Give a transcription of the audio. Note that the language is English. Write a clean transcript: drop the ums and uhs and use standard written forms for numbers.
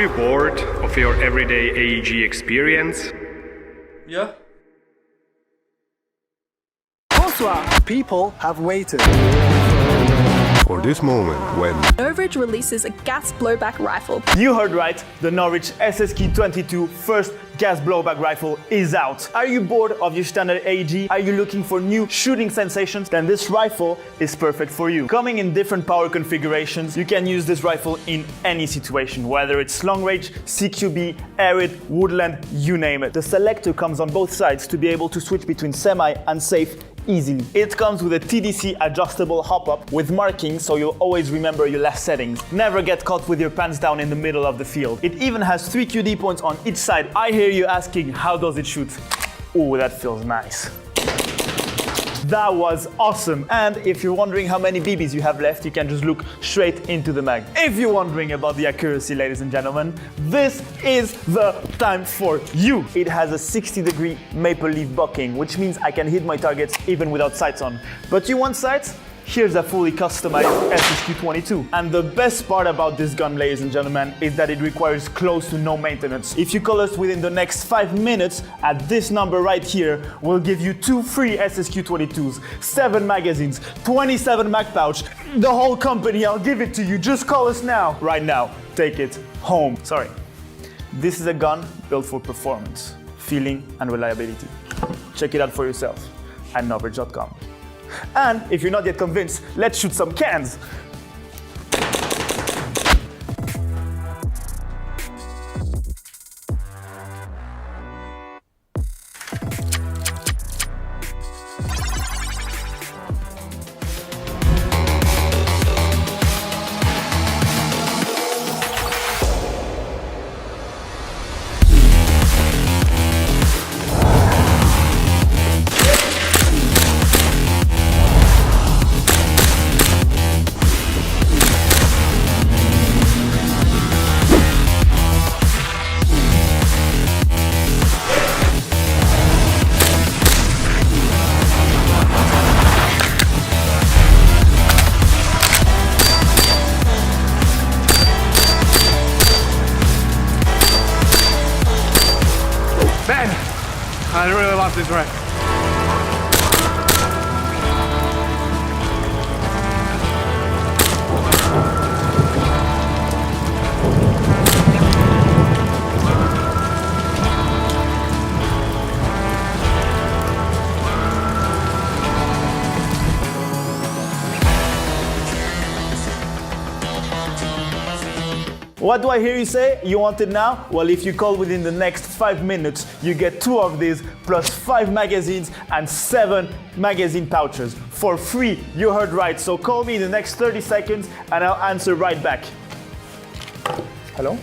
you bored of your everyday AEG experience? Yeah. Bonsoir. People have waited for this moment when Novritsch releases a gas blowback rifle. You heard right, the Novritsch SSQ22 first gas blowback rifle is out. Are you bored of your standard AEG? Are you looking for new shooting sensations? Then this rifle is perfect for you. Coming in different power configurations, you can use this rifle in any situation, whether it's long range, CQB, arid, woodland, you name it. The selector comes on both sides to be able to switch between semi and safe easily. It comes with a TDC adjustable hop-up with markings so you'll always remember your last settings. Never get caught with your pants down in the middle of the field. It even has 3 QD points on each side. I hear you asking, how does it shoot? Oh, that feels nice. That was awesome. And if you're wondering how many BBs you have left, you can just look straight into the mag. If you're wondering about the accuracy, ladies and gentlemen, this is the time for you. It has a 60-degree maple leaf bucking, which means I can hit my targets even without sights on. But you want sights? Here's a fully customized SSQ22. And the best part about this gun, ladies and gentlemen, is that it requires close to no maintenance. If you call us within the next 5 minutes at this number right here, we'll give you 2 free SSQ22s, 7 magazines, 27 mag pouch, the whole company, I'll give it to you. Just call us now. Right now, take it home. Sorry. This is a gun built for performance, feeling, and reliability. Check it out for yourself at novritsch.com. And if you're not yet convinced, let's shoot some cans. Ben, I really love this rifle. What do I hear you say? You want it now? Well, if you call within the next 5 minutes, you get 2 of these plus 5 magazines and 7 magazine pouches for free. You heard right. So call me in the next 30 seconds and I'll answer right back. Hello?